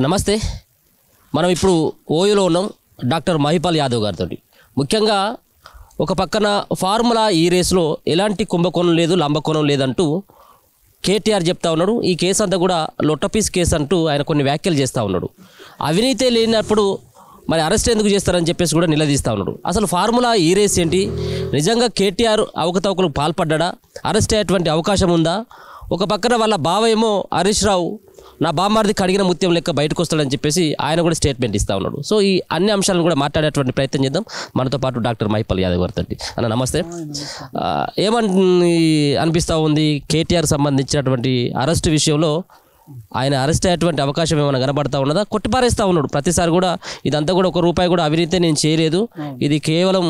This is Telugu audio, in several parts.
నమస్తే. మనం ఇప్పుడు ఓయూలో ఉన్నాం డాక్టర్ మహిపాల్ యాదవ్ గారితో. ముఖ్యంగా ఒక పక్కన ఫార్ములా ఈ రేసులో ఎలాంటి కుంభకోణం లేదు, లంబకోణం లేదంటూ కేటీఆర్ చెప్తా ఉన్నాడు. ఈ కేసు అంతా కూడా లొట్టపీస్ కేసు అంటూ ఆయన కొన్ని వ్యాఖ్యలు చేస్తూ ఉన్నాడు. అవినీతి లేనప్పుడు మరి అరెస్ట్ ఎందుకు చేస్తారని చెప్పేసి కూడా నిలదీస్తూ ఉన్నాడు. అసలు ఫార్ములా ఈ రేస్ ఏంటి? నిజంగా కేటీఆర్ అవకతవకలకు పాల్పడ్డా? అరెస్ట్ అయ్యేటువంటి అవకాశం ఉందా? ఒక పక్కన వాళ్ళ బావ ఏమో హరీష్ రావు నా బామ్మారిది కడిగిన ముత్యం లెక్క బయటకు వస్తాడని చెప్పేసి ఆయన కూడా స్టేట్మెంట్ ఇస్తూ ఉన్నాడు. సో ఈ అన్ని అంశాలను కూడా మాట్లాడేటువంటి ప్రయత్నం చేద్దాం. మనతో పాటు డాక్టర్ మహిపాల్ యాదవ్ గారితో. అన్న నమస్తే. అనిపిస్తూ ఉంది కేటీఆర్ సంబంధించినటువంటి అరెస్ట్ విషయంలో ఆయన అరెస్ట్ అయ్యేటువంటి అవకాశం ఏమైనా కనబడతా ఉన్నదా? కొట్టిపారేస్తూ ఉన్నాడు ప్రతిసారి కూడా. ఇదంతా కూడా ఒక రూపాయి కూడా అవినీతి నేను చేయలేదు, ఇది కేవలం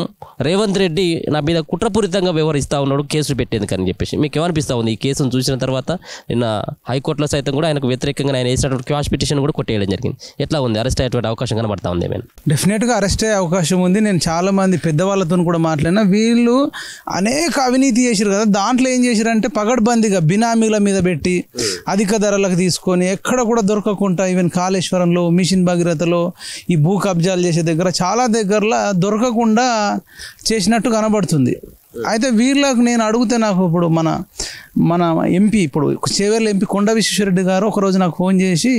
రేవంత్ రెడ్డి నా మీద కుట్రపూరితంగా వ్యవహరిస్తూ ఉన్నాడు కేసులు పెట్టేందుకని చెప్పేసి. మీకు ఏమనిపిస్తూ ఉంది ఈ కేసును చూసిన తర్వాత? నిన్న హైకోర్టులో సైతం కూడా ఆయనకు వ్యతిరేకంగా ఆయన వేసినటువంటి క్వాష్ పిటిషన్ కూడా కొట్టేయడం జరిగింది. ఎట్లా ఉంది? అరెస్ట్ అయ్యేటువంటి అవకాశం కనబడతా ఉంది ఏమైనా? డెఫినెట్గా అరెస్ట్ అయ్యే అవకాశం ఉంది. నేను చాలామంది పెద్దవాళ్ళతో కూడా మాట్లాడినా, వీళ్ళు అనేక అవినీతి చేశారు కదా, దాంట్లో ఏం చేశారంటే పగడ్బందీగా బినామీల మీద పెట్టి అధిక ధరలకు తీసుకొని ఎక్కడ కూడా దొరకకుండా, ఈవెన్ కాళేశ్వరంలో, మిషన్ భగీరథలో, ఈ భూ కబ్జాలు చేసే దగ్గర చాలా దగ్గరలో దొరకకుండా చేసినట్టు కనబడుతుంది. అయితే వీళ్ళకు నేను అడిగితే, నాకు ఇప్పుడు మన ఎంపీ, ఇప్పుడు చేవేర్ల ఎంపీ కొండ విశ్వేశ్వరరెడ్డి గారు ఒకరోజు నాకు ఫోన్ చేసి,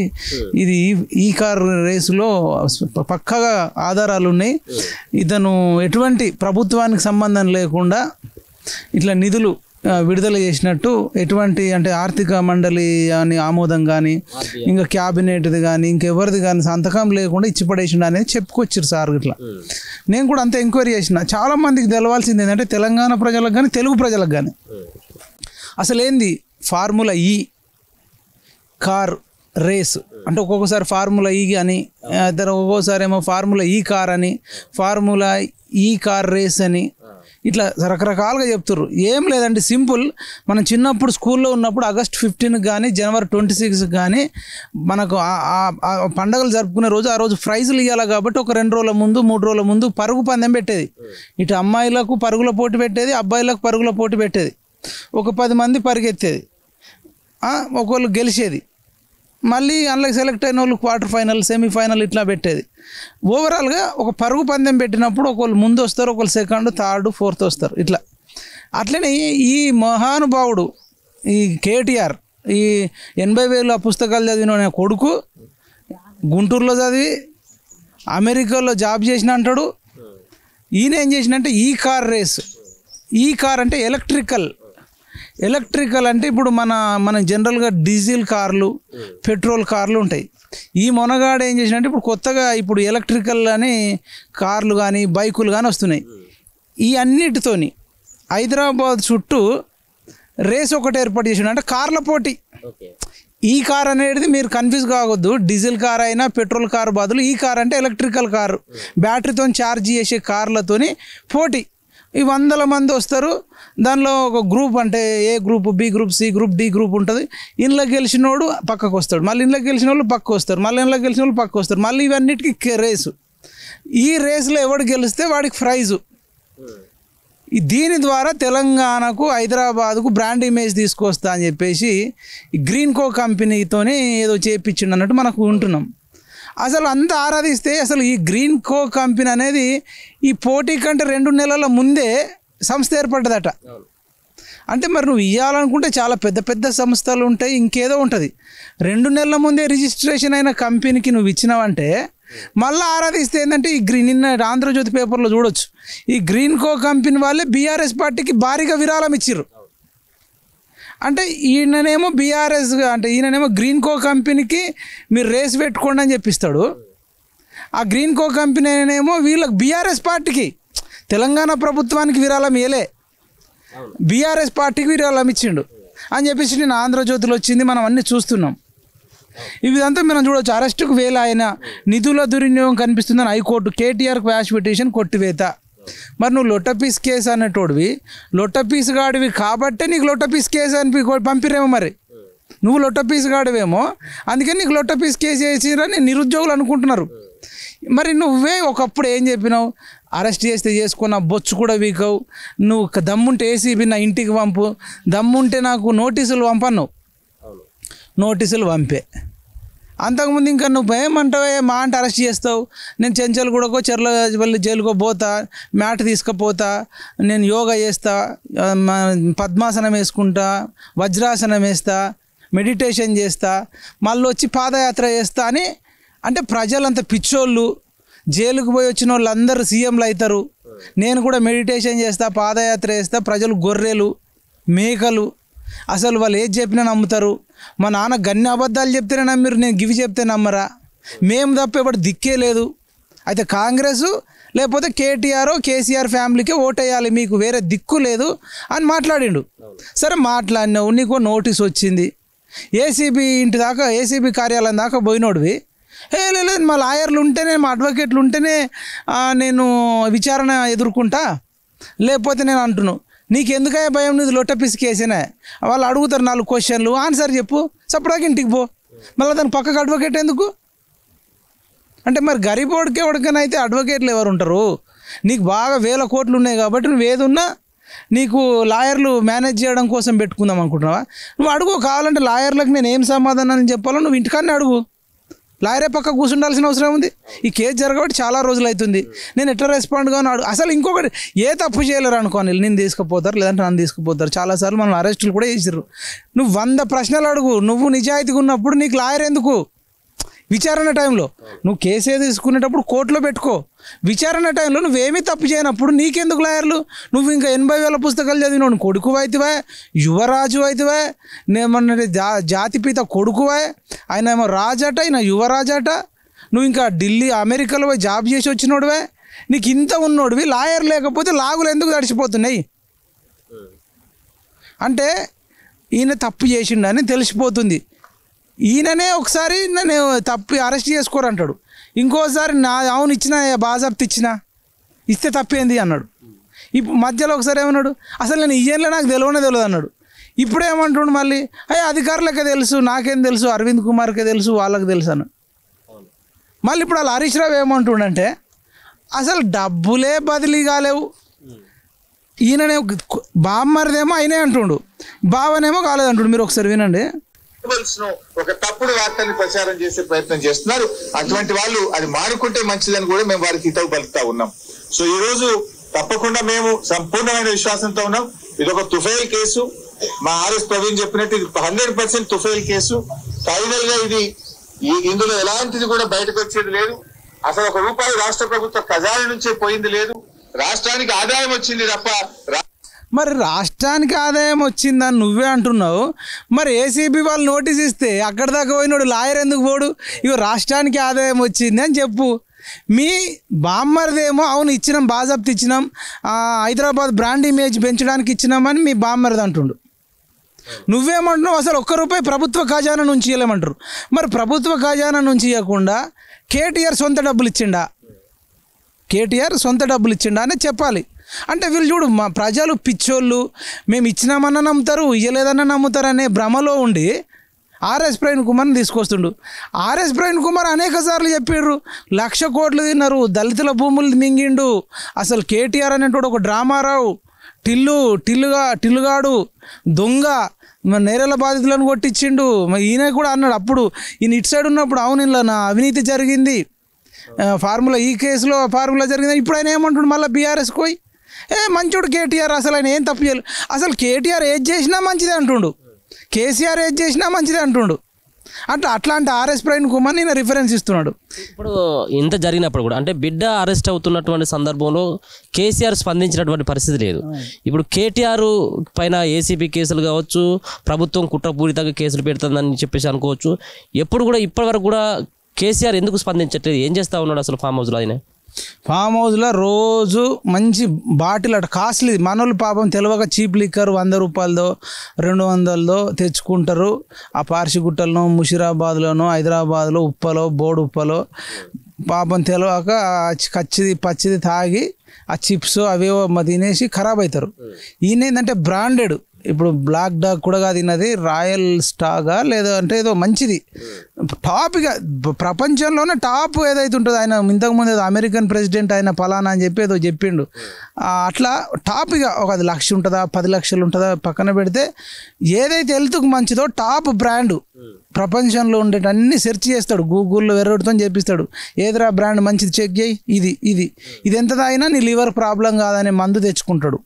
ఇది ఈ కార్ రేసులో పక్కాగా ఆధారాలు ఉన్నాయి, ఇతను ఎటువంటి ప్రభుత్వానికి సంబంధం లేకుండా ఇట్లా నిధులు విడుదల చేసినట్టు, ఎటువంటి అంటే ఆర్థిక మండలి అని ఆమోదం కానీ, ఇంకా క్యాబినెట్ది కానీ, ఇంకెవరిది కానీ సంతకం లేకుండా ఇచ్చిపడేసిండు అనేది చెప్పుకొచ్చారు సార్. ఇట్లా నేను కూడా అంత ఎంక్వైరీ చేసిన. చాలామందికి తెలవాల్సింది ఏంటంటే, తెలంగాణ ప్రజలకు కానీ తెలుగు ప్రజలకు కానీ అసలు ఏంది ఫార్ములా ఈ కార్ రేస్ అంటే. ఒక్కొక్కసారి ఫార్ములా ఈ అని, ఒక్కొక్కసారి ఏమో ఫార్ములా ఈ కార్ అని, ఫార్ములా ఈ కార్ రేస్ అని, ఇట్లా రకరకాలుగా చెప్తారు. ఏం లేదండి, సింపుల్. మనం చిన్నప్పుడు స్కూల్లో ఉన్నప్పుడు ఆగస్ట్ 15 కానీ జనవరి 26 కానీ మనకు పండుగలు జరుపుకునే రోజు, ఆ రోజు ప్రైజులు ఇవ్వాలి కాబట్టి ఒక 2 రోజుల ముందు 3 రోజుల ముందు పరుగు పందెం పెట్టేది. ఇటు అమ్మాయిలకు పరుగుల పోటీ పెట్టేది, అబ్బాయిలకు పరుగుల పోటీ పెట్టేది. ఒక 10 మంది పరిగెత్తేది, ఒకళ్ళు గెలిచేది. మళ్ళీ అందులో సెలెక్ట్ అయిన వాళ్ళు క్వార్టర్ ఫైనల్, సెమీఫైనల్ ఇట్లా పెట్టేది. ఓవరాల్గా ఒక పరుగు పందెం పెట్టినప్పుడు ఒకళ్ళు ముందు వస్తారు, ఒకళ్ళు సెకండ్, థర్డ్, ఫోర్త్ వస్తారు. ఇట్లా అట్లనే ఈ మహానుభావుడు ఈ కేటీఆర్ ఈ 80,000 పుస్తకాలు చదివిన కొడుకు గుంటూరులో చదివి అమెరికాలో జాబ్ చేసిన అంటాడు. ఈయన ఏం చేసినంటే ఈ కార్ రేస్. ఈ కార్ అంటే ఎలక్ట్రికల్ అంటే ఇప్పుడు మన జనరల్గా డీజిల్ కార్లు, పెట్రోల్ కార్లు ఉంటాయి. ఈ మొనగాడు ఏం చేసినంటే ఇప్పుడు కొత్తగా ఇప్పుడు ఎలక్ట్రికల్ అని కార్లు కానీ బైకులు కానీ వస్తున్నాయి. ఈ అన్నిటితోని హైదరాబాద్ చుట్టూ రేస్ ఒకటి ఏర్పాటు చేసిన, అంటే కార్ల పోటీ. ఈ కార్ అనేది మీరు కన్ఫ్యూజ్ కావద్దు, డీజిల్ కార్ అయినా పెట్రోల్ కార్ బదులు ఈ కార్ అంటే ఎలక్ట్రికల్ కారు, బ్యాటరీతో ఛార్జ్ చేసే కార్లతోని పోటీ. ఈ 100 మంది వస్తారు. దానిలో ఒక గ్రూప్ అంటే A group, B group, C group, D group ఉంటుంది. ఇంట్లో గెలిచినోడు పక్కకు వస్తాడు, మళ్ళీ ఇంట్లో గెలిచిన వాళ్ళు పక్కకు వస్తారు, మళ్ళీ ఇంట్లో గెలిచిన వాళ్ళు పక్కకు వస్తారు. మళ్ళీ ఇవన్నిటికీ రేసు. ఈ రేసులో ఎవడు గెలిస్తే వాడికి ప్రైజు. దీని ద్వారా తెలంగాణకు, హైదరాబాద్కు బ్రాండ్ ఇమేజ్ తీసుకొస్తా అని చెప్పేసి ఈ గ్రీన్ కో కంపెనీతోనే ఏదో చేయించిండు అన్నట్టు మనకు ఉంటున్నాం. అసలు అంత ఆరాధిస్తే అసలు ఈ గ్రీన్ కో కంపెనీ అనేది ఈ పోటీ కంటే 2 నెలల ముందే సంస్థ ఏర్పడ్డదట. అంటే మరి నువ్వు ఇవ్వాలనుకుంటే చాలా పెద్ద పెద్ద సంస్థలు ఉంటాయి, ఇంకేదో ఉంటుంది. 2 నెలల ముందే రిజిస్ట్రేషన్ అయిన కంపెనీకి నువ్వు ఇచ్చినావంటే మళ్ళీ ఆరాధిస్తే ఏంటంటే నిన్న ఆంధ్రజ్యోతి పేపర్లో చూడొచ్చు, ఈ గ్రీన్ కో కంపెనీ వాళ్ళే బీఆర్ఎస్ పార్టీకి భారీగా విరాళం ఇచ్చిర్రు. అంటే ఈయననేమో బీఆర్ఎస్ అంటే ఈయననేమో గ్రీన్ కో కంపెనీకి మీరు రేస్ పెట్టుకోండి అని చెప్పిస్తాడు. ఆ గ్రీన్ కో కంపెనీ ఏమో వీళ్ళకి బీఆర్ఎస్ పార్టీకి, తెలంగాణ ప్రభుత్వానికి విరాళం ఇవ్వలే, బీఆర్ఎస్ పార్టీకి విరాళం ఇచ్చిండు అని చెప్పేసి నేను ఆంధ్రజ్యోతిలో వచ్చింది, మనం అన్నీ చూస్తున్నాం. ఇదంతా మనం చూడవచ్చు. అరెస్టుకు వేల ఆయన నిధుల దుర్వినియోగం కనిపిస్తుందని హైకోర్టు, కేటీఆర్ క్వాష్ పిటిషన్ కొట్టివేత. మరి నువ్వు లొట్టపీస్ కేసు అనేటోడివి, లొట్టపీస్ గాడివి కాబట్టే నీకు లొట్టపీస్ కేసు అని పంపిరేమో. మరి నువ్వు లొట్టపీస్ గాడివేమో, అందుకని నీకు లొట్టపీస్ కేసు వేసిరని నిరుద్యోగులు అనుకుంటున్నారు. మరి నువ్వే ఒకప్పుడు ఏం చెప్పినావు? అరెస్ట్ చేస్తే చేసుకున్న బొచ్చు కూడా వీకవు, నువ్వు దమ్ముంటే ఏసీబీ నా ఇంటికి పంపు, దమ్ముంటే నాకు నోటీసులు పంపన్నావు. నోటీసులు పంపే అంతకుముందు ఇంకా నువ్వు ఏమంటావే మా అంటే అరెస్ట్ చేస్తావు, నేను చెంచల్గూడకో చెర్లపల్లి జైలుకో పోతా, మ్యాట్ తీసుకుపోతా, నేను యోగా చేస్తా, పద్మాసనం వేసుకుంటా, వజ్రాసనం వేస్తా, మెడిటేషన్ చేస్తా, మళ్ళీ వచ్చి పాదయాత్ర చేస్తా అని. అంటే ప్రజలంతా పిచ్చోళ్ళు, జైలుకు పోయి వచ్చిన వాళ్ళు అందరూ సీఎంలు అవుతారు, నేను కూడా మెడిటేషన్ చేస్తా, పాదయాత్ర చేస్తా, ప్రజలు గొర్రెలు మేకలు, అసలు వాళ్ళు ఏది చెప్పినా నమ్ముతారు. మా నాన్న గన్ని అబద్ధాలు చెప్తేనే నమ్మిరు, నేను గివి చెప్తే నమ్మరా, మేము తప్ప ఎప్పుడు దిక్కే లేదు. అయితే కాంగ్రెస్ లేకపోతే కేటీఆర్ కేసీఆర్ ఫ్యామిలీకే ఓటేయాలి, మీకు వేరే దిక్కు లేదు అని మాట్లాడిండు. సరే మాట్లాడినావు, నీకు నోటీస్ వచ్చింది, ఏసీబీ ఇంటి దాకా ఏసీబీ కార్యాలయం దాకా పోయినోడివి. లేదు మా లాయర్లు ఉంటేనే మా అడ్వకేట్లు ఉంటేనే నేను విచారణ ఎదుర్కొంటా, లేకపోతే నేను అంటున్నాను నీకెందుకయ్యా భయం, నీది లొట్ట పిసికేసినా. వాళ్ళు అడుగుతారు 4 క్వశ్చన్లు, ఆన్సర్ చెప్పు, సపడాకి ఇంటికి పో, మళ్ళీ దాని పక్కకు అడ్వకేట్ ఎందుకు? అంటే మరి గరీబోడికి ఎవరికైనా అడ్వకేట్లు ఎవరు ఉంటారు? నీకు బాగా 1000 కోట్లు ఉన్నాయి కాబట్టి నువ్వు ఏదున్నా నీకు లాయర్లు మేనేజ్ చేయడం కోసం పెట్టుకుందాం అనుకుంటున్నావా? నువ్వు అడుగు, కావాలంటే లాయర్లకు నేను ఏం సమాధానం చెప్పాలో నువ్వు ఇంటికాన్నే అడుగు, లాయరే పక్క కూర్చుండాల్సిన అవసరం ఉంది. ఈ కేసు జరగబట్టి చాలా రోజులు అవుతుంది, నేను ఎట్లా రెస్పాండ్ కాను అడుగు. అసలు ఇంకొకటి, ఏ తప్పు చేయలేరు అనుకోని నేను తీసుకుపోతారు, లేదంటే నన్ను తీసుకుపోతారు. చాలాసార్లు మనం అరెస్టులు కూడా చేసిర్రు. నువ్వు 100 ప్రశ్నలు అడుగు, నువ్వు నిజాయితీగా ఉన్నప్పుడు నీకు లాయర్ ఎందుకు? విచారణ టైంలో నువ్వు కేసు తీసుకునేటప్పుడు కోర్టులో పెట్టుకో, విచారణ టైంలో నువ్వేమీ తప్పు చేయనప్పుడు నీకెందుకు లాయర్లు? నువ్వు ఇంకా 80,000 పుస్తకాలు చదివినావు, కొడుకు అవుతావా, యువరాజు అవుతావా, నేమన్నా జాతిపిత కొడుకువా, ఆయన ఏమో రాజట, ఆయన యువరాజట, నువ్వు ఇంకా ఢిల్లీ అమెరికాలో పోయి జాబ్ చేసి వచ్చినోడువే, నీకు ఇంత ఉన్నోడివి, లాయర్ లేకపోతే లాగులు ఎందుకు తడిచిపోతున్నాయి? అంటే ఈయన తప్పు చేసిండని తెలిసిపోతుంది. ఈయననే ఒకసారి నేను తప్పి అరెస్ట్ చేసుకోరంటాడు, ఇంకోసారి అవును ఇచ్చిన బాజాప్తి ఇస్తే తప్పేంది అన్నాడు. ఇప్పుడు మధ్యలో ఒకసారి ఏమన్నాడు, అసలు నేను ఇయ్యేలో నాకు తెలియదు అన్నాడు. ఇప్పుడు ఏమంటుండు మళ్ళీ, అధికారులకే తెలుసు, నాకేం తెలుసు, అరవింద్ కుమార్కే తెలుసు, వాళ్ళకి తెలుసు అన్నాడు. మళ్ళీ ఇప్పుడు వాళ్ళు హరీష్ రావు ఏమంటుండంటే అసలు డబ్బులే బదిలీ కాలేవు, ఈయననే బామ్మరిదేమో అయినే అంటుండు, బావనేమో కాలేదంటుండు. మీరు ఒకసారి వినండి. ఒక తప్పుడు వార్తల్ని ప్రచారం చేసే ప్రయత్నం చేస్తున్నారు. అటువంటి వాళ్ళు అది మానుకుంటే మంచిదని కూడా మేము వారికి హితవు పలుకుతా ఉన్నాం. సో ఈ రోజు తప్పకుండా మేము సంపూర్ణమైన విశ్వాసంతో ఉన్నాం. ఇది ఒక తుఫైల్ కేసు, మా ఆర్ఎస్ ప్రవీణ్ చెప్పినట్టు ఇది 100% తుఫైల్ కేసు. ఫైనల్ గా ఇది ఇందులో ఎలాంటిది కూడా బయటకు వచ్చేది లేదు. అసలు ₹1 రాష్ట్ర ప్రభుత్వ ఖజానా నుంచే పోయింది లేదు, రాష్ట్రానికి ఆదాయం వచ్చింది తప్ప. మరి రాష్ట్రానికి ఆదాయం వచ్చిందని నువ్వే అంటున్నావు, మరి ఏసీబీ వాళ్ళు నోటీస్ ఇస్తే అక్కడ దాకా పోయినాడు లాయర్ ఎందుకు పోడు? ఇగో రాష్ట్రానికి ఆదాయం వచ్చింది అని చెప్పు. మీ బామ్మరిదేమో అవును ఇచ్చినాం, బాజాప్తి ఇచ్చినాం, హైదరాబాద్ బ్రాండ్ ఇమేజ్ పెంచడానికి ఇచ్చినామని మీ బామ్మరిది అంటుండు. నువ్వేమంటున్నావు అసలు ₹1 ప్రభుత్వ ఖజానా నుంచి ఇవ్వలేమంటారు. మరి ప్రభుత్వ ఖజానా నుంచి ఇవ్వకుండా కేటీఆర్ సొంత డబ్బులు ఇచ్చిండా, కేటీఆర్ సొంత డబ్బులు ఇచ్చిండా అని చెప్పాలి. అంటే వీళ్ళు చూడు, మా ప్రజలు పిచ్చోళ్ళు, మేము ఇచ్చినామన్నా నమ్ముతారు, ఇయ్యలేదన్నా నమ్ముతారు అనే భ్రమలో ఉండి ఆర్ఎస్ ప్రవీణ్ కుమార్ని తీసుకొస్తుండు. ఆర్ఎస్ ప్రవీణ్ కుమార్ అనేక సార్లు చెప్పారు 1,00,000 కోట్లు తిన్నారు, దళితుల భూములు మింగిండు, అసలు కేటీఆర్ అనేటోడు ఒక డ్రామారావు, టిల్లుగాడు దొంగ, నేరేల బాధితులను కొట్టించిండు. ఈయన కూడా అన్నాడు అప్పుడు, ఈయన ఇటు సైడ్ ఉన్నప్పుడు, అవును ఇలా నా అవినీతి జరిగింది, ఫార్ములా ఈ కేసులో ఫార్ములా జరిగింది. ఇప్పుడు ఆయన ఏమంటుండు మళ్ళీ బీఆర్ఎస్కి పోయి, మంచోడు కేటీఆర్, అసలు ఆయన ఏం తప్పు చేయలేదు, అసలు కేటీఆర్ ఏది చేసినా మంచిదే అంటుండు, కేసీఆర్ ఏది చేసినా మంచిదే అంటుండు. అట్లాంటి ఆర్ఎస్ ప్రవీణ్ కుమార్ నేను రిఫరెన్స్ ఇస్తున్నాడు. ఇప్పుడు ఇంత జరిగినప్పుడు కూడా అంటే బిడ్డ అరెస్ట్ అవుతున్నటువంటి సందర్భంలో కేసీఆర్ స్పందించినటువంటి పరిస్థితి లేదు. ఇప్పుడు కేటీఆర్ పైన ఏసీబీ కేసులు కావచ్చు, ప్రభుత్వం కుట్రపూరితంగా కేసులు పెడుతుందని చెప్పేసి అనుకోవచ్చు. ఎప్పుడు కూడా ఇప్పటివరకు కూడా కేసీఆర్ ఎందుకు స్పందించట్లేదు? ఏం చేస్తూ ఉన్నాడు అసలు ఫామ్ హౌస్లో? ఆయన ఫామ్ హౌస్లో రోజు మంచి బాటిల్ అట కాస్ట్లీ, మనోళ్ళు పాపం తెలియక చీప్ లిక్కర్ ₹100 200 తెచ్చుకుంటారు. ఆ పార్సిగుట్టలోనో, ముషిరాబాద్లోనో, హైదరాబాద్లో, ఉప్పలో, బోర్డు ఉప్పలో పాపం తెలియక పచ్చిది తాగి ఆ చిప్స్ అవేవో తినేసి ఖరాబ్ అవుతారు. ఈయన ఏంటంటే బ్రాండెడ్ ఇప్పుడు బ్లాక్ డాగ్ కూడా కాదు తిన్నది, రాయల్ స్టాగా లేదా అంటే ఏదో మంచిది టాప్, ఇక ప్రపంచంలోనే టాప్ ఏదైతే ఉంటుందో. ఆయన ఇంతకుముందు ఏదో అమెరికన్ ప్రెసిడెంట్ ఆయన పలానా అని చెప్పి ఏదో చెప్పిండు. అట్లా టాప్ ఇక ఒక 1 లక్ష ఉంటుందా 10 లక్షలు ఉంటుందా పక్కన పెడితే, ఏదైతే హెల్త్కి మంచిదో టాప్ బ్రాండ్ ప్రపంచంలో ఉండేటి అన్ని సెర్చ్ చేస్తాడు, గూగుల్లో వెర్రడితో చెప్పిస్తాడు, ఏదిరా బ్రాండ్ మంచిది చెక్ చేయి, ఇది ఎంత తాగినా నీ లివర్ ప్రాబ్లం కాదనే మందు తెచ్చుకుంటాడు.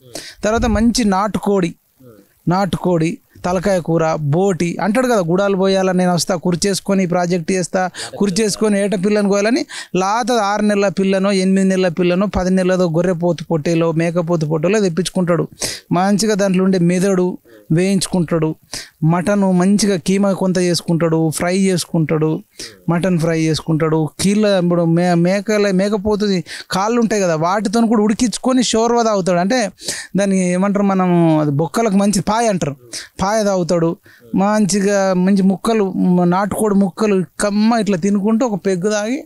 తర్వాత మంచి నాటుకోడి తలకాయ కూర, బోటి అంటాడు కదా, గుడాలు పోయాలని నేను వస్తా, కుర్చేసుకొని ప్రాజెక్ట్ చేస్తా, కుర్చేసుకొని ఏట పిల్లని కోయాలని, లాత 6 నెలల పిల్లనో 8 నెలల పిల్లనో 10 నెలలదో గొర్రెపోతు పొట్టేలో మేకపోతు పొట్టేలో తెప్పించుకుంటాడు. మంచిగా దాంట్లో ఉండే మెదడు వేయించుకుంటాడు, మటను మంచిగా కీమా కొంత చేసుకుంటాడు, ఫ్రై చేసుకుంటాడు, మటన్ ఫ్రై చేసుకుంటాడు, కీళ్ళ ఇప్పుడు మేకపోతుంది కాళ్ళు ఉంటాయి కదా వాటితో కూడా ఉడికించుకొని షోర్వా తాగుతాడు. అంటే దాన్ని ఏమంటారు మనం, అది బొక్కలకు మంచి పాయ అంటారు, పాయ తాగుతాడు. మంచి ముక్కలు, నాటుకోడి ముక్కలు కమ్మ ఇట్లా తినుకుంటూ ఒక పెగ్గు తాగి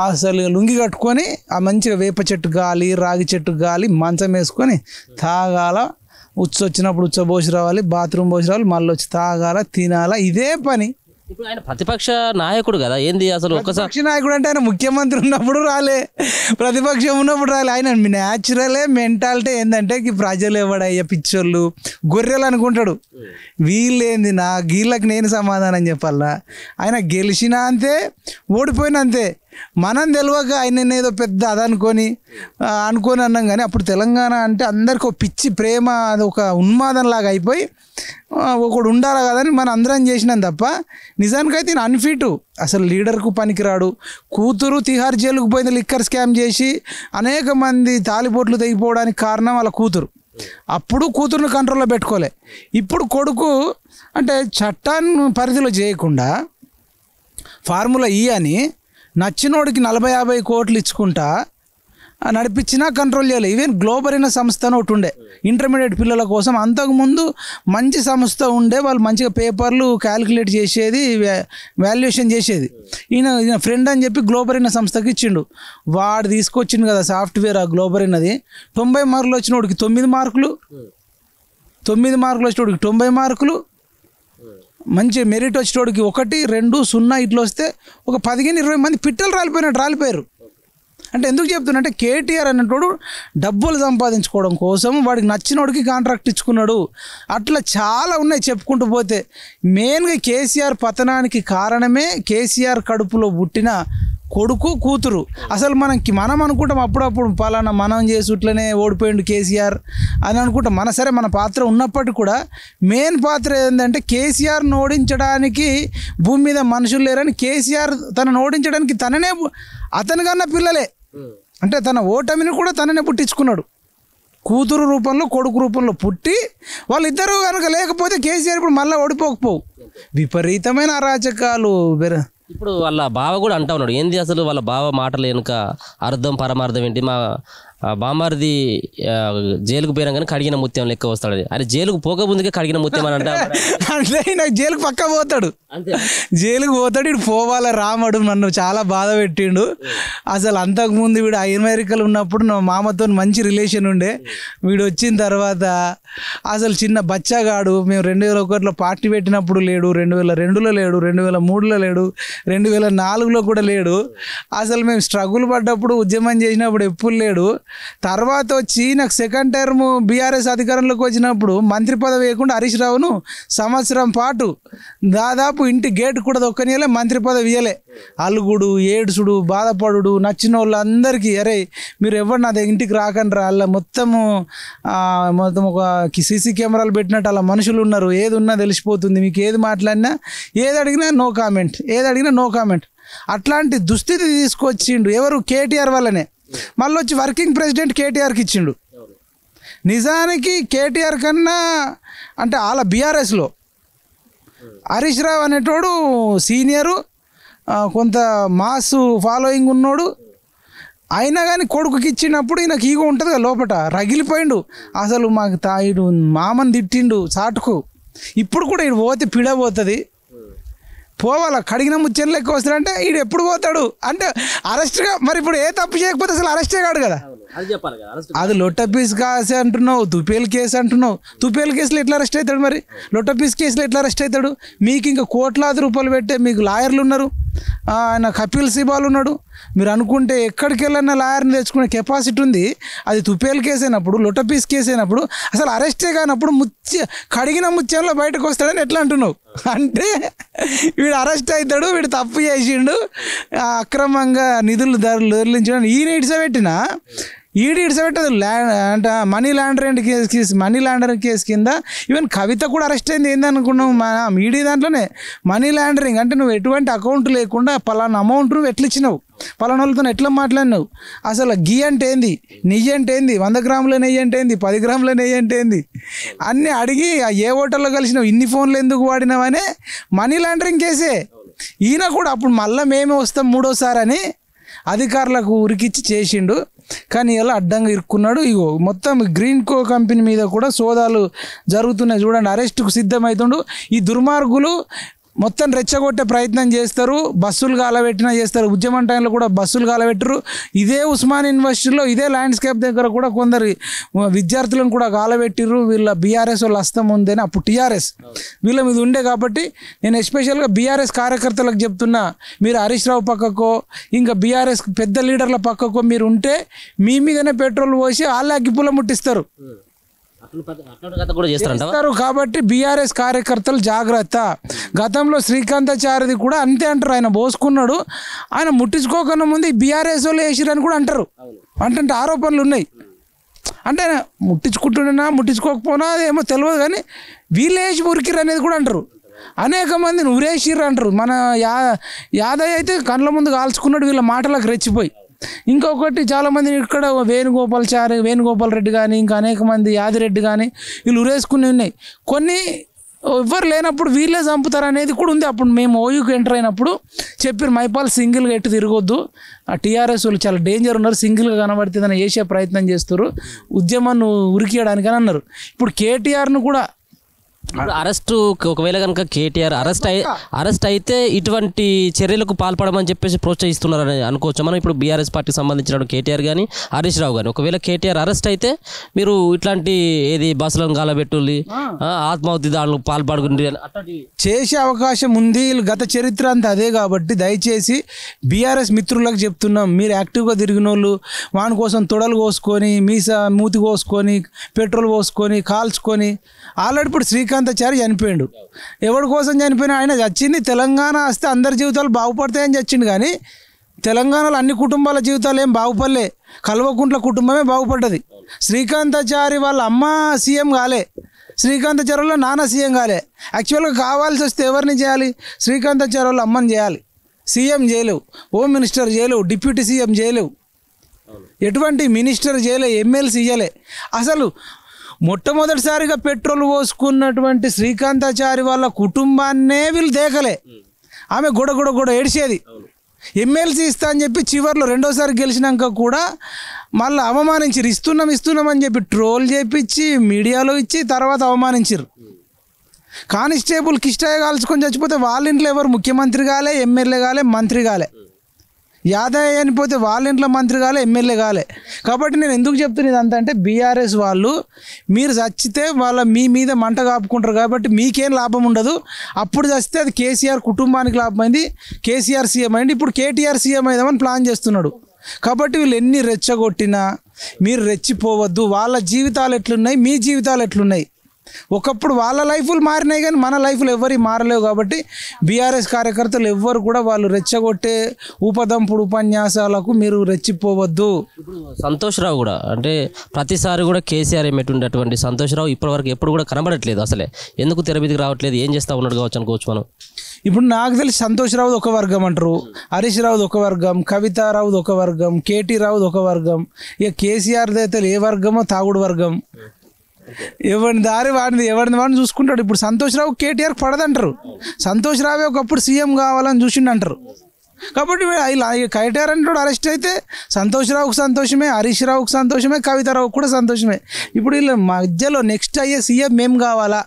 అసలు లుంగి కట్టుకొని ఆ మంచిగా వేప చెట్టు గాలి, రాగి చెట్టు గాలి మంచం వేసుకొని తాగాల. వచ్చినప్పుడు పోసి రావాలి, బాత్రూమ్ పోసి రావాలి, మళ్ళీ వచ్చి తాగాల, తినాల, ఇదే పని. ఇప్పుడు ఆయన ప్రతిపక్ష నాయకుడు కదా, ఏంది అసలు ఒక్కసారి ప్రతిపక్ష నాయకుడు అంటే ఆయన ముఖ్యమంత్రి ఉన్నప్పుడు రాలే, ప్రతిపక్షం ఉన్నప్పుడు రాలే. ఆయన న్యాచురలే మెంటాలిటీ ఏంటంటే ప్రజలు ఎవడయ్యా పిచ్చోళ్ళు గొర్రెలు అనుకుంటాడు. వీళ్ళేంది వీళ్ళకి నేను సమాధానం చెప్పాలా? ఆయన గెలిచినా అంతే, ఓడిపోయినా అంతే. మనం తెలియక ఆయన ఏదో పెద్ద అదనుకొని అన్నాం. కానీ అప్పుడు తెలంగాణ అంటే అందరికి ఒక పిచ్చి ప్రేమ, అది ఒక ఉన్మాదంలాగా అయిపోయి ఒకడు ఉండాలి కదని మనం అందరం చేసినాం తప్ప నిజానికైతే ఈయన అన్ఫిట్, అసలు లీడర్కు పనికిరాడు. కూతురు తిహార్ జైలుకు పోయింది లిక్కర్ స్కామ్ చేసి, అనేక మంది తాలిబోట్లు తెగిపోవడానికి కారణం వాళ్ళ కూతురు. అప్పుడు కూతురుని కంట్రోల్లో పెట్టుకోలే. ఇప్పుడు కొడుకు అంటే చట్టాన్ని పరిధిలో చేయకుండా ఫార్ములా అని నచ్చినోడికి 40-50 కోట్లు ఇచ్చుకుంటా నడిపించినా కంట్రోల్ చేయాలి. ఈవెన్ గ్లోబల్ అనే సంస్థ ఒకటి ఉండే ఇంటర్మీడియట్ పిల్లల కోసం, అంతకుముందు మంచి సంస్థ ఉండే, వాళ్ళు మంచిగా పేపర్లు క్యాలిక్యులేట్ చేసేది, వాల్యుయేషన్ చేసేది. ఈయన ఫ్రెండ్ అని చెప్పి గ్లోబల్ అనే సంస్థకి ఇచ్చిండు. వాడు తీసుకొచ్చిండు కదా సాఫ్ట్వేర్, ఆ గ్లోబల్ అన్నది 90 మార్కులు వచ్చినోడికి 9 మార్కులు, 9 మార్కులు వచ్చినోడికి 90 మార్కులు, మంచి మెరిట్ వచ్చేటోడికి 1, 2, 0 ఇట్లా వస్తే ఒక 15-20 మంది పిట్టలు రాలిపోయారు. అంటే ఎందుకు చెప్తున్నా అంటే కేటీఆర్ అనేటోడు డబ్బులు సంపాదించుకోవడం కోసం వాడికి నచ్చినోడికి కాంట్రాక్ట్ ఇచ్చుకున్నాడు. అట్లా చాలా ఉన్నాయి చెప్పుకుంటూ పోతే. మెయిన్గా కేసీఆర్ పతనానికి కారణమే కేసీఆర్ కడుపులో పుట్టిన కొడుకు కూతురు. అసలు మనం అనుకుంటాం అప్పుడప్పుడు పలానా మనం చేసి ఇట్లనే ఓడిపోయిండు కేసీఆర్ అని అనుకుంటాం. మన పాత్ర ఉన్నప్పటికీ కూడా మెయిన్ పాత్ర ఏంటంటే కేసీఆర్ని ఓడించడానికి భూమి మీద మనుషులు లేరని, కేసీఆర్ తనను ఓడించడానికి అతని కన్నా పిల్లలే, అంటే తన ఓటమిని కూడా తననే పుట్టించుకున్నాడు. కూతురు రూపంలో కొడుకు రూపంలో పుట్టి వాళ్ళిద్దరూ కనుక లేకపోతే కేసీఆర్ ఇప్పుడు మళ్ళీ ఓడిపోకపోవు. విపరీతమైన అరాచకాలు. ఇప్పుడు వాళ్ళ బావ కూడా అంటా ఉన్నాడు, ఏంది అసలు వాళ్ళ బావ మాటలు వెనుక అర్థం పరమార్థం ఏంటి? మా బామారిది జైలుకు పోయినా కానీ కడిగిన ముత్యం లెక్క వస్తాడు. అది జైలుకు పోక ముందుకే కడిగిన ముత్యం అని అంటే నాకు జైలుకు పక్క పోతాడు, జైలుకు పోతాడు. ఇటు పోవాల రామడు నన్ను చాలా బాధ పెట్టిండు. అసలు అంతకుముందు వీడు అమెరికాలో ఉన్నప్పుడు నా మామతో మంచి రిలేషన్ ఉండే, వీడు వచ్చిన తర్వాత అసలు చిన్న బచ్చాగాడు. మేము 2001లో పార్టీ పెట్టినప్పుడు లేడు, 2002లో లేడు, 2003లో లేడు, 2004లో కూడా లేడు. అసలు మేము స్ట్రగుల్ పడ్డప్పుడు ఉద్యమం చేసినప్పుడు ఎప్పుడు లేడు. తర్వాత వచ్చి నాకు సెకండ్ టర్మ్ బీఆర్ఎస్ అధికారంలోకి వచ్చినప్పుడు మంత్రి పదవి వేయకుండా హరీష్ రావును సంవత్సరం పాటు దాదాపు ఇంటి గేట్ కూడా దొక్కనియలే, మంత్రి పదవి ఇయ్యలే. అలుగుడు, ఏడుసుడు, బాధపడు, నచ్చిన వాళ్ళందరికీ అరే మీరు ఎవరు నా ఇంటికి రాకండి రా, అలా మొత్తం ఒక సీసీ కెమెరాలు పెట్టినట్టు అలా మనుషులు ఉన్నారు, ఏది ఉన్నా తెలిసిపోతుంది, మీకు ఏది మాట్లాడినా ఏది అడిగినా నో కామెంట్, ఏది అడిగినా నో కామెంట్. అట్లాంటి దుస్థితి తీసుకొచ్చిండు ఎవరు? కేటీఆర్ వల్లనే. మళ్ళీ వచ్చి వర్కింగ్ ప్రెసిడెంట్ కేటీఆర్కి ఇచ్చిండు. నిజానికి కేటీఆర్ కన్నా అంటే వాళ్ళ బీఆర్ఎస్లో హరీష్ రావు అనేటోడు సీనియరు, కొంత మాస్ ఫాలోయింగ్ ఉన్నోడు. అయినా కానీ కొడుకుకి ఇచ్చినప్పుడు ఈయనకి ఈగో ఉంటుంది కదా లోపట, రగిలిపోయిండు. అసలు మాకు తాయిడు మామని తిట్టిండు చాటుకు. ఇప్పుడు కూడా ఈడు పోతే పిడబోతుంది, పోవాలా కడిగిన ముచ్చని లెక్క వస్తాడంటే ఈడు ఎప్పుడు పోతాడు అంటే అరెస్ట్గా. మరి ఇప్పుడు ఏ తప్పు చేయకపోతే అసలు అరెస్టే కాడు కదా. అది చెప్పాలి కదా అరెస్ట్. అది లొట్టపీస్ కేసు అంటున్నావు, తుపేల్ కేసు అంటున్నావు. తుపేల్ కేసులో ఎట్లా అరెస్ట్ అవుతాడు మరి? లొట్టపీస్ కేసులో ఎట్లా అరెస్ట్ అవుతాడు? మీకు ఇంకా కోట్లాది రూపాయలు పెట్టే మీకు లాయర్లు ఉన్నారు, ఆయన కపిల్ సిబాల్ ఉన్నాడు. మీరు అనుకుంటే ఎక్కడికి వెళ్ళినా లాయర్ని తెచ్చుకునే కెపాసిటీ ఉంది. అది తుపేల్ కేసు అయినప్పుడు, లొట్టపీస్ కేసు అయినప్పుడు అసలు అరెస్టే కానప్పుడు కడిగిన ముత్యంలో బయటకు వస్తాడని ఎట్లా అంటున్నావు? అంటే వీడు అరెస్ట్ అవుతాడు, వీడు తప్పు చేసిండు, అక్రమంగా నిధులు దొరికించడం ఈయన ఇడిసబెట్టినా ఇడిసబెట్టదు అంటే మనీ లాండరింగ్ కేసు కింద ఈవెన్ కవిత కూడా అరెస్ట్ అయింది. ఏందనుకున్నావు? మన మీడియా దాంట్లోనే మనీ లాండరింగ్ అంటే నువ్వు ఎటువంటి అకౌంట్ లేకుండా పలానా అమౌంట్ నువ్వు ఎట్లా ఇచ్చినావు, పలానా వాళ్ళతో ఎట్లా మాట్లాడినావు, అసలు గీ అంటే ఏంది, నెయ్యి అంటే ఏంది, 100 గ్రాముల నెయ్యి అంటే ఏంది, 10 గ్రాముల నెయ్యి అంటే ఏంది అన్నీ అడిగి ఏ హోటల్లో కలిసినావు, ఇన్ని ఫోన్లు ఎందుకు వాడినావనే మనీ లాండరింగ్ కేసే. ఈయన కూడా అప్పుడు మళ్ళీ మేమే వస్తాం మూడోసారి అని అధికారులకు ఉరికిచ్చి చేసిండు. కానీ ఇలా అడ్డంగా ఇరుక్కున్నాడు. ఇగో మొత్తం గ్రీన్ కో కంపెనీ మీద కూడా సోదాలు జరుగుతున్నాయి. చూడండి, అరెస్టుకు సిద్ధమవుతుండు. ఈ దుర్మార్గులు మొత్తం రెచ్చగొట్టే ప్రయత్నం చేస్తారు, బస్సులు గాలబెట్టినా చేస్తారు. ఉద్యమం టైంలో కూడా బస్సులు గాలబెట్టరు. ఇదే ఉస్మాన్ యూనివర్సిటీలో ఇదే ల్యాండ్స్కేప్ దగ్గర కూడా కొందరు విద్యార్థులను కూడా గాలబెట్టిర్రు. వీళ్ళ బీఆర్ఎస్ వాళ్ళు హస్తం ఉందని అప్పుడు టీఆర్ఎస్ వీళ్ళ మీద ఉండే. కాబట్టి నేను ఎస్పెషల్గా బీఆర్ఎస్ కార్యకర్తలకు చెప్తున్నా, మీరు హరీష్ రావు పక్కకో ఇంకా బీఆర్ఎస్ పెద్ద లీడర్ల పక్కకో మీరు ఉంటే మీ మీదనే పెట్రోల్ పోసి వాళ్ళ అగ్గిపుల్ల ముట్టిస్తారు. చేస్తారు కాబట్టి బీఆర్ఎస్ కార్యకర్తలు జాగ్రత్త. గతంలో శ్రీకాంతాచార్యది కూడా అంతే అంటారు, ఆయన పోసుకున్నాడు, ఆయన ముట్టించుకోకుండా ముందు బీఆర్ఎస్ వాళ్ళు వేసిరని కూడా అంటారు. అంటే ఆరోపణలు ఉన్నాయి. అంటే ముట్టించుకుంటున్నా ముట్టించుకోకపోయినా అదేమో తెలియదు, కానీ వీళ్ళు వేసి ఉరికిరు అనేది కూడా అంటారు. అనేక మందిని ఉరేసిర్రు అంటారు. మన యాదయ్య అయితే కళ్ళ ముందు కాల్చుకున్నాడు వీళ్ళ మాటలకు రెచ్చిపోయి. ఇంకొకటి చాలామంది ఇక్కడ వేణుగోపాల్ రెడ్డి కానీ ఇంకా అనేక మంది యాదిరెడ్డి కానీ వీళ్ళు ఉరేసుకుని ఉన్నాయి. కొన్ని ఎవ్వరు లేనప్పుడు వీళ్ళే చంపుతారు అనేది కూడా ఉంది. అప్పుడు మేము ఓయూకి ఎంటర్ అయినప్పుడు చెప్పారు, మైపాల్ సింగిల్గా ఎట్టు తిరగొద్దు, ఆ టీఆర్ఎస్ వాళ్ళు చాలా డేంజర్ ఉన్నారు, సింగిల్గా కనబడితేదని వేసే ప్రయత్నం చేస్తారు, ఉద్యమాన్ని ఉరికేయడానికి అని అన్నారు. ఇప్పుడు కేటీఆర్ను కూడా అరెస్టు ఒకవేళ కనుక కేటీఆర్ అరెస్ట్ అయితే ఇటువంటి చర్యలకు పాల్పడమని చెప్పేసి ప్రోత్సహిస్తున్నారని అనుకోవచ్చు మనం. ఇప్పుడు బీఆర్ఎస్ పార్టీకి సంబంధించిన కేటీఆర్ కానీ హరీష్ రావు కానీ ఒకవేళ కేటీఆర్ అరెస్ట్ అయితే మీరు ఇట్లాంటి ఏది బస్సులను గాలబెట్టుల్లి ఆత్మాహుతి దాడులు పాల్పడుకుంటే చేసే అవకాశం ఉంది. గత చరిత్ర అంతా అదే. కాబట్టి దయచేసి బీఆర్ఎస్ మిత్రులకు చెప్తున్నాం, మీరు యాక్టివ్గా తిరిగిన వాళ్ళు వాని కోసం తొడలు కోసుకొని మూతి కోసుకొని పెట్రోల్ పోసుకొని కాల్చుకొని ఆల్రెడీ ఇప్పుడు శ్రీకాంతాచారి చనిపోయాడు. ఎవరి కోసం చనిపోయినా ఆయన చచ్చింది తెలంగాణ వస్తే అందరి జీవితాలు బాగుపడతాయని చచ్చిండు. కానీ తెలంగాణలో అన్ని కుటుంబాల జీవితాలు ఏం బాగుపడలే, కల్వకుంట్ల కుటుంబమే బాగుపడ్డది. శ్రీకాంతాచారి వాళ్ళ అమ్మ సీఎం కాలే, శ్రీకాంతాచారి వాళ్ళ నాన్న సీఎం కాలే. యాక్చువల్గా కావాల్సి వస్తే ఎవరిని చేయాలి? శ్రీకాంతాచారి వాళ్ళ అమ్మని చేయాలి. సీఎం చేయలేవు, హోమ్ మినిస్టర్ చేయలేవు, డిప్యూటీ సీఎం చేయలేవు, ఎటువంటి మినిస్టర్ చేయలే, ఎమ్మెల్సీ చేయలే. అసలు మొట్టమొదటిసారిగా పెట్రోల్ పోసుకున్నటువంటి శ్రీకాంతాచారి వాళ్ళ కుటుంబాన్నే వీళ్ళు దేకలే. ఆమె గొడ ఏడిచేది. ఎమ్మెల్సీ ఇస్తా అని చెప్పి చివరిలో రెండోసారి గెలిచినాక కూడా మళ్ళీ అవమానించారు. ఇస్తున్నామని చెప్పి ట్రోల్ చేపించి మీడియాలో ఇచ్చి తర్వాత అవమానించారు. కానిస్టేబుల్ కిష్టయ్య కాల్చుకొని చచ్చిపోతే వాళ్ళ ఇంట్లో ఎవరు ముఖ్యమంత్రి కాలే, ఎమ్మెల్యే కాలే, మంత్రి కాలే. యాదయ్య అనిపోతే వాళ్ళ ఇంట్లో మంత్రి కాలే, ఎమ్మెల్యే కాలే. కాబట్టి నేను ఎందుకు చెప్తున్నది అంత అంటే బీఆర్ఎస్ వాళ్ళు మీరు చచ్చితే మీ మీద మంట కాపుకుంటారు కాబట్టి మీకేం లాభం ఉండదు. అప్పుడు చచ్చితే అది కేసీఆర్ కుటుంబానికి లాభమైంది, కేసీఆర్ సీఎం అయింది. ఇప్పుడు కేటీఆర్ సీఎం అయిదామని ప్లాన్ చేస్తున్నాడు. కాబట్టి వీళ్ళు ఎన్ని రెచ్చగొట్టినా మీరు రెచ్చిపోవద్దు. వాళ్ళ జీవితాలు ఎట్లున్నాయి, మీ జీవితాలు ఎట్లున్నాయి. ఒకప్పుడు వాళ్ళ లైఫ్లు మారినాయి కానీ మన లైఫ్లు ఎవరి మారలేవు. కాబట్టి బీఆర్ఎస్ కార్యకర్తలు ఎవ్వరు కూడా వాళ్ళు రెచ్చగొట్టే ఉపదంపుడు ఉపన్యాసాలకు మీరు రెచ్చిపోవద్దు. ఇప్పుడు సంతోష్ రావు కూడా అంటే ప్రతిసారి కూడా కేసీఆర్ ఏమిటటువంటి సంతోష్ రావు ఇప్పటివరకు ఎప్పుడు కూడా కనబడట్లేదు. అసలే ఎందుకు తెరబిదికి రావట్లేదు, ఏం చేస్తూ ఉన్నాడు కావచ్చు అనుకోవచ్చు మనం. ఇప్పుడు నాకు తెలిసి సంతోష్ రావుది ఒక వర్గం అంటారు, హరీష్ రావుది ఒక వర్గం, కవితారావుది ఒక వర్గం, కేటీ రావుది ఒక వర్గం. ఇక కేసీఆర్ది అయితే ఏ వర్గమో తాగుడు వర్గం. ఎవరిని దారి వాడిని చూసుకుంటాడు. ఇప్పుడు సంతోష్ రావు కేటీఆర్ పడదంటారు. సంతోష్ రావే ఒకప్పుడు సీఎం కావాలని చూసిండు అంటారు. కాబట్టి ఇలా కేటీఆర్ అంటాడు అరెస్ట్ అయితే సంతోష్ రావుకు సంతోషమే, హరీష్ రావుకు సంతోషమే, కవితారావుకు కూడా సంతోషమే. ఇప్పుడు వీళ్ళ మధ్యలో నెక్స్ట్ అయ్యే సీఎం ఏం కావాలా,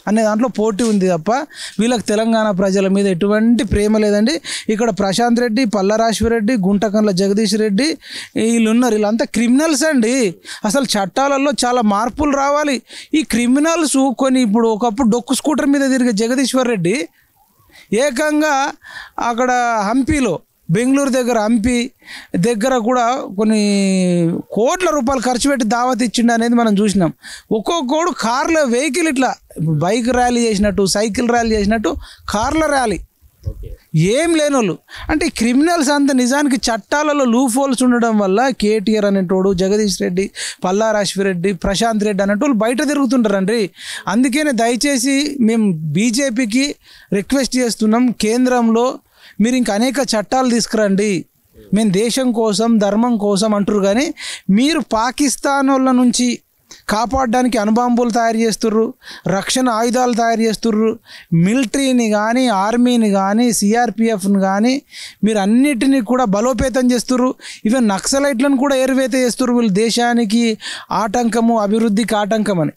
అనే దాంట్లో పోటీ ఉంది తప్ప వీళ్ళకి తెలంగాణ ప్రజల మీద ఎటువంటి ప్రేమ లేదండి. ఇక్కడ ప్రశాంత్ రెడ్డి, పల్లరాశ్వరెడ్డి, గుంటకండ్ల జగదీష్ రెడ్డి వీళ్ళు ఉన్నారు. వీళ్ళంతా క్రిమినల్స్ అండి. అసలు చట్టాలలో చాలా మార్పులు రావాలి. ఈ క్రిమినల్స్ కొన్ని ఇప్పుడు ఒకప్పుడు డొక్కు స్కూటర్ మీద తిరిగే జగదీశ్వర్ రెడ్డి ఏకంగా అక్కడ హంపీలో బెంగళూరు దగ్గర హంపీ దగ్గర కూడా కొన్ని కోట్ల రూపాయలు ఖర్చు పెట్టి దావత్ ఇచ్చిండు అనేది మనం చూసినాం. ఒక్కొక్కడు కార్లో వెహికల్ ఇట్లా బైక్ ర్యాలీ చేసినట్టు, సైకిల్ ర్యాలీ చేసినట్టు కార్ల ర్యాలీ, ఏం లేనోళ్ళు. అంటే క్రిమినల్స్ అంత నిజానికి చట్టాలలో లూప్ హోల్స్ ఉండడం వల్ల కేటీఆర్ అనేటోడు, జగదీష్ రెడ్డి, పల్లారాశ్వరెడ్డి, ప్రశాంత్ రెడ్డి అనేటోళ్ళు బయట తిరుగుతుంటారండి. అందుకనే దయచేసి మేము బీజేపీకి రిక్వెస్ట్ చేస్తున్నాం, కేంద్రంలో మీరు ఇంకా అనేక చట్టాలు తీసుకురండి. మేము దేశం కోసం, ధర్మం కోసం అంటారు, కానీ మీరు పాకిస్తాన్ వాళ్ళ నుంచి కాపాడడానికి అణుబాంబులు తయారు చేస్తుర్రు, రక్షణ ఆయుధాలు తయారు చేస్తుర్రు, మిలిటరీని కానీ, ఆర్మీని కానీ, సిఆర్పిఎఫ్ని కానీ మీరు అన్నిటినీ కూడా బలోపేతం చేస్తుర్రు. ఈవెన్ నక్సలైట్లను కూడా ఏరువేత చేస్తుర్రు. వీళ్ళు దేశానికి ఆటంకము, అభివృద్ధికి ఆటంకం అని.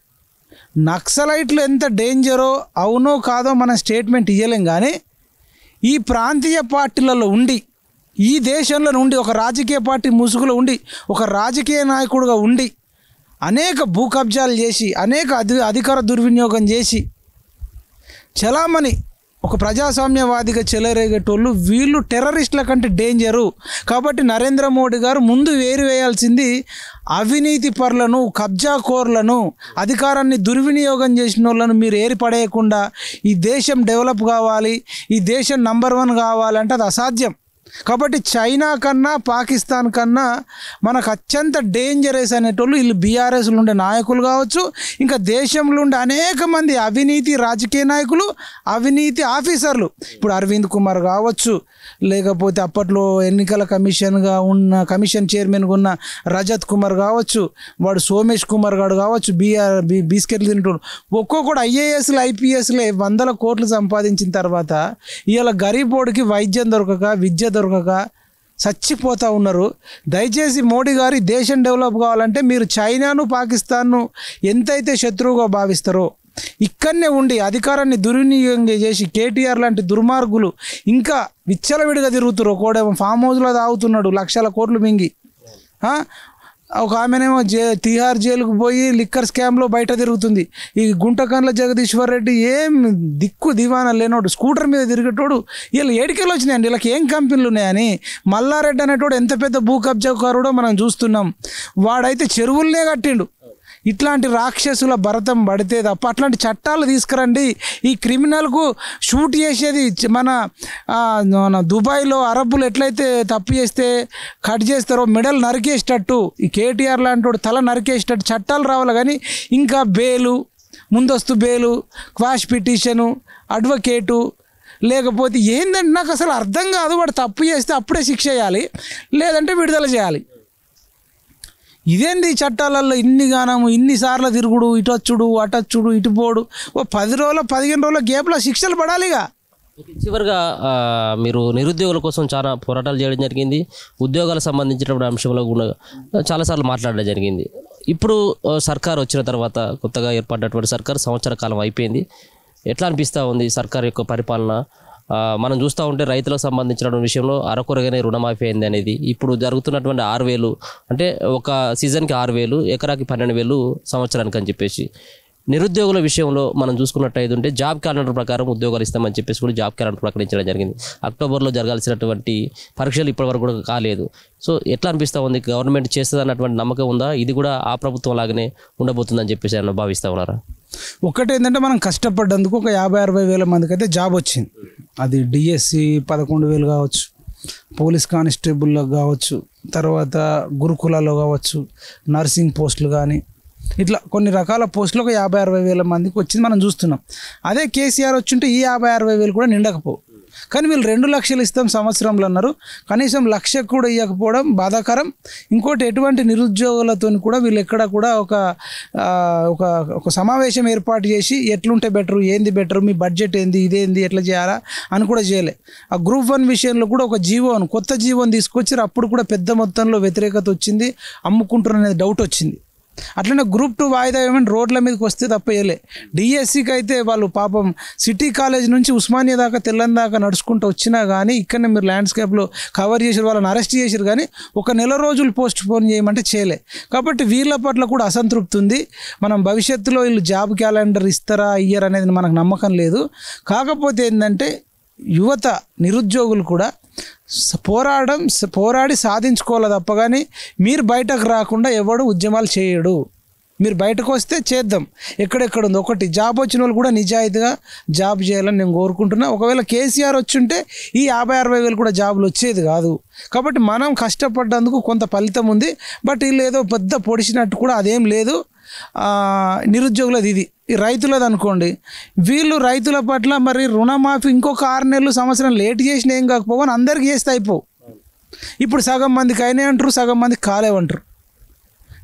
నక్సలైట్లు ఎంత డేంజరో అవునో కాదో మనం స్టేట్మెంట్ ఇవ్వలేం, కానీ ఈ ప్రాంతీయ పార్టీలలో ఉండి, ఈ దేశంలో ఉండి, ఒక రాజకీయ పార్టీ ముసుగులో ఉండి, ఒక రాజకీయ నాయకుడుగా ఉండి అనేక భూ కబ్జాలు చేసి, అనేక అధికార దుర్వినియోగం చేసి చలామణి ఒక ప్రజాస్వామ్యవాదిగా చెలరేగేటోళ్ళు వీళ్ళు టెర్రరిస్టుల కంటే డేంజరు. కాబట్టి నరేంద్ర మోడీ గారు ముందు వేయాల్సింది అవినీతి పరులను, కబ్జాకోర్లను, అధికారాన్ని దుర్వినియోగం చేసిన వాళ్ళను మీరు ఏరిపడేయకుండా ఈ దేశం డెవలప్ కావాలి, ఈ దేశం నంబర్ 1 కావాలంటే అది అసాధ్యం. కాబట్టి చైనా కన్నా, పాకిస్తాన్ కన్నా మనకు అత్యంత డేంజరస్ అనేటోళ్ళు వీళ్ళు బీఆర్ఎస్లో ఉండే నాయకులు కావచ్చు, ఇంకా దేశంలో ఉండే అనేక మంది అవినీతి రాజకీయ నాయకులు, అవినీతి ఆఫీసర్లు. ఇప్పుడు అరవింద్ కుమార్ కావచ్చు, లేకపోతే అప్పట్లో ఎన్నికల కమిషన్ చైర్మన్గా ఉన్న రజత్ కుమార్ కావచ్చు, వాడు సోమేష్ కుమార్ గారు కావచ్చు, బిస్కెట్లు తింటాడు. ఒక్కొక్కడు ఐఏఎస్లు, ఐపీఎస్లే 100 కోట్లు సంపాదించిన తర్వాత ఇవాళ గరీబోడికి వైద్యం దొరకక, విద్య దొరకక చచ్చిపోతూ ఉన్నారు. దయచేసి మోడీ గారి దేశం డెవలప్ కావాలంటే మీరు చైనాను, పాకిస్తాన్ను ఎంతైతే శత్రువుగా భావిస్తారో ఇక్కడనే ఉండి అధికారాన్ని దుర్వినియోగం చేసి కేటీఆర్ లాంటి దుర్మార్గులు ఇంకా విచ్చలవిడిగా తిరుగుతారు. ఒకడేమో ఫామ్ హౌస్లో తాగుతున్నాడు, లక్షల కోట్లు మింగి. ఒక ఆమెనేమో తిహార్ జైలుకు పోయి లిక్కర్ స్కామ్లో బయట తిరుగుతుంది. ఈ గుంటకండ్ల జగదీశ్వర్ రెడ్డి ఏం దిక్కు దివానా లేనోడు, స్కూటర్ మీద తిరిగేటోడు. వీళ్ళు ఏడికెళ్ళి వచ్చినాయండి, వీళ్ళకి ఏం కంపెనీలు ఉన్నాయని. మల్లారెడ్డి అనేటోడు ఎంత పెద్ద భూ కబ్జాకారుడో మనం చూస్తున్నాం. వాడైతే చెరువులనే కట్టిండు. ఇట్లాంటి రాక్షసుల భరతం పడితే తప్ప అట్లాంటి చట్టాలు తీసుకురండి. ఈ క్రిమినల్కు షూట్ చేసేది మన దుబాయ్లో అరబ్బులు ఎట్లయితే తప్పు చేస్తే కట్ చేస్తారో మెడల్ నరికేసేటట్టు ఈ కేటీఆర్ లాంటి తల నరికేసేటట్టు చట్టాలు రావాలి. కానీ ఇంకా బెయిలు, ముందస్తు బెయిలు, క్వాష్ పిటిషను, అడ్వకేటు, లేకపోతే ఏంటంటే నాకు అసలు అర్థం కాదు. వాడు తప్పు చేస్తే అప్పుడే శిక్ష చేయాలి, లేదంటే విడుదల చేయాలి. ఇదేంది చట్టాలలో ఇన్నిసార్లు తిరుగుడు, ఇటొచ్చుడు, అటొచ్చుడు, ఇటు పోడు. 10 రోజులు 15 రోజుల గ్యాప్లో శిక్షలు పడాలిగా. చివరిగా మీరు నిరుద్యోగుల కోసం చాలా పోరాటాలు చేయడం జరిగింది. ఉద్యోగాలకు సంబంధించినటువంటి అంశంలో కూడా చాలాసార్లు మాట్లాడడం జరిగింది. ఇప్పుడు సర్కార్ వచ్చిన తర్వాత, కొత్తగా ఏర్పడినటువంటి సర్కార్ సంవత్సర కాలం అయిపోయింది. ఎట్లా అనిపిస్తూ ఉంది సర్కార్ యొక్క పరిపాలన? మనం చూస్తూ ఉంటే రైతులకు సంబంధించిన విషయంలో అరకొరగానే రుణమాఫీ అయింది అనేది. ఇప్పుడు జరుగుతున్నటువంటి 6,000 అంటే ఒక సీజన్కి 6,000, ఎకరాకి 12,000 సంవత్సరానికి అని చెప్పేసి. నిరుద్యోగుల విషయంలో మనం చూసుకున్నట్టయితే ఉంటే జాబ్ క్యాలెండర్ ప్రకారం ఉద్యోగాలు ఇస్తామని చెప్పేసి కూడా జాబ్ క్యాలెండర్ ప్రకటించడం జరిగింది. అక్టోబర్లో జరగాల్సినటువంటి పరీక్షలు ఇప్పటివరకు కూడా కాలేదు. సో ఎట్లా అనిపిస్తూ ఉంది? గవర్నమెంట్ చేస్తుంది అన్నటువంటి నమ్మకం ఉందా? ఇది కూడా ఆ ప్రభుత్వం లాగానే ఉండబోతుందని చెప్పేసి ఏమన్నా భావిస్తూ ఉన్నారా? ఒకటేంటంటే మనం కష్టపడ్డందుకు ఒక 50-60 వేల మందికి అయితే జాబ్ వచ్చింది. అది డిఎస్సి 11,000 కావచ్చు, పోలీస్ కానిస్టేబుల్లో కావచ్చు, తర్వాత గురుకులాల్లో కావచ్చు, నర్సింగ్ పోస్టులు కానీ, ఇట్లా కొన్ని రకాల పోస్టులు ఒక 50-60 వేల మందికి వచ్చింది మనం చూస్తున్నాం. అదే కేసీఆర్ వచ్చింటే ఈ 50-60 వేలు కూడా నిండకపోవు. కానీ వీళ్ళు 2 లక్షలు ఇస్తాం సంవత్సరంలో అన్నారు. కనీసం 1,00,000 కూడా ఇవ్వకపోవడం బాధాకరం. ఇంకోటి, ఎటువంటి నిరుద్యోగులతో కూడా వీళ్ళు ఎక్కడ కూడా ఒక సమావేశం ఏర్పాటు చేసి ఎట్లుంటే బెటరు, ఏంది బెటరు, మీ బడ్జెట్ ఏంది, ఇదేంది, ఎట్లా చేయాలా అని కూడా చేయలే. ఆ గ్రూప్ 1 విషయంలో కూడా ఒక కొత్త జీవోని తీసుకొచ్చారు. అప్పుడు కూడా పెద్ద మొత్తంలో వ్యతిరేకత వచ్చింది, అమ్ముకుంటున్నారు అనేది డౌట్ వచ్చింది. అట్లనే గ్రూప్ 2 వాయిదా ఏమైనా రోడ్ల మీదకి వస్తే తప్ప వేయలే. డిఎస్సికి అయితే వాళ్ళు పాపం సిటీ కాలేజ్ నుంచి ఉస్మానియా దాకా తెల్లని దాకా నడుచుకుంటూ వచ్చినా కానీ ఇక్కడనే మీరు ల్యాండ్స్కేప్లో కవర్ చేసారు, వాళ్ళని అరెస్ట్ చేశారు, కానీ ఒక నెల రోజులు పోస్ట్ పోన్ చేయమంటే చేయలే. కాబట్టి వీళ్ళ పట్ల కూడా అసంతృప్తి ఉంది. మనం భవిష్యత్తులో వీళ్ళు జాబ్ క్యాలెండర్ ఇస్తారా ఇయ్యర్ అనేది మనకు నమ్మకం లేదు. కాకపోతే ఏంటంటే యువత నిరుద్యోగులు కూడా పోరాడి సాధించుకోవాలి తప్ప కానీ మీరు బయటకు రాకుండా ఎవడు ఉద్యమాలు చేయడు. మీరు బయటకు వస్తే చేద్దాం. ఎక్కడెక్కడ ఉంది ఒకటి జాబ్ వచ్చిన వాళ్ళు కూడా నిజాయితీగా జాబ్ చేయాలని నేను కోరుకుంటున్నా. ఒకవేళ కేసీఆర్ వచ్చుంటే ఈ 50-60 వేలు కూడా జాబులు వచ్చేది కాదు. కాబట్టి మనం కష్టపడ్డందుకు కొంత ఫలితం ఉంది. బట్ వీళ్ళు ఏదో పెద్ద పొడిచినట్టు కూడా అదేం లేదు. నిరుద్యోగులది ఇది. ఈ రైతులది అనుకోండి, వీళ్ళు రైతుల పట్ల మరి రుణమాఫీ ఇంకొక 6 నెలలు సంవత్సరం లేట్ చేసిన ఏం కాకపోవని అందరికీ చేస్తే అయిపోవు. ఇప్పుడు సగం మందికి అయినా అంటారు, సగం మందికి కాలేవంటారు.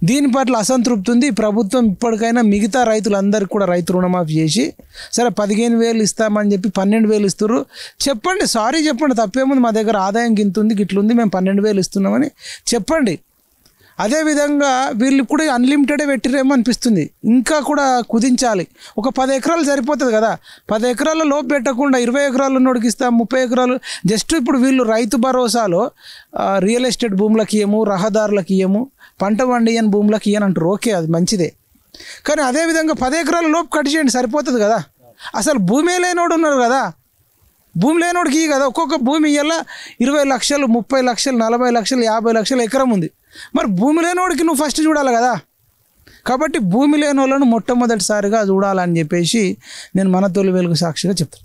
దీని పట్ల అసంతృప్తి ఉంది. ప్రభుత్వం ఇప్పటికైనా మిగతా రైతులందరికీ కూడా రైతు రుణమాఫీ చేసి, సరే 15,000 ఇస్తామని చెప్పి 12,000 ఇస్తున్నారు, చెప్పండి, సారీ చెప్పండి, తప్పేముంది, మా దగ్గర ఆదాయం గింతుంది గిట్లుంది, మేము 12,000 ఇస్తున్నామని చెప్పండి. అదేవిధంగా వీళ్ళు కూడా అన్లిమిటెడే పెట్టిరేమో అనిపిస్తుంది. ఇంకా కూడా కుదించాలి. ఒక 10 ఎకరాలు సరిపోతుంది కదా, 10 ఎకరాల లోపు పెట్టకుండా 20 ఎకరాలు ఉన్నోడికి ఇస్తాం, 30 ఎకరాలు. జస్ట్ ఇప్పుడు వీళ్ళు రైతు భరోసాలో రియల్ ఎస్టేట్ భూములకి ఇయ్యము, రహదారులకి ఇయ్యము, పంట పండియని భూములకి ఇయ్యని అంటారు. ఓకే, అది మంచిదే. కానీ అదేవిధంగా 10 ఎకరాల లోపు కట్ చేయండి, సరిపోతుంది కదా. అసలు భూమి లేనోడు ఉన్నారు కదా, భూమి లేనోడికి ఇయ్యి కదా. ఒక్కొక్క భూమి ఇయ్యాల 20 లక్షలు, 30 లక్షలు, 40 లక్షలు, 50 లక్షలు ఎకరం ఉంది. మరి భూమి లేనోడికి నువ్వు ఫస్ట్ చూడాలి కదా. కాబట్టి భూమి లేని వాళ్ళను మొట్టమొదటిసారిగా చూడాలని చెప్పేసి నేను మన తొలి వెలుగు సాక్షిగా చెప్తాను.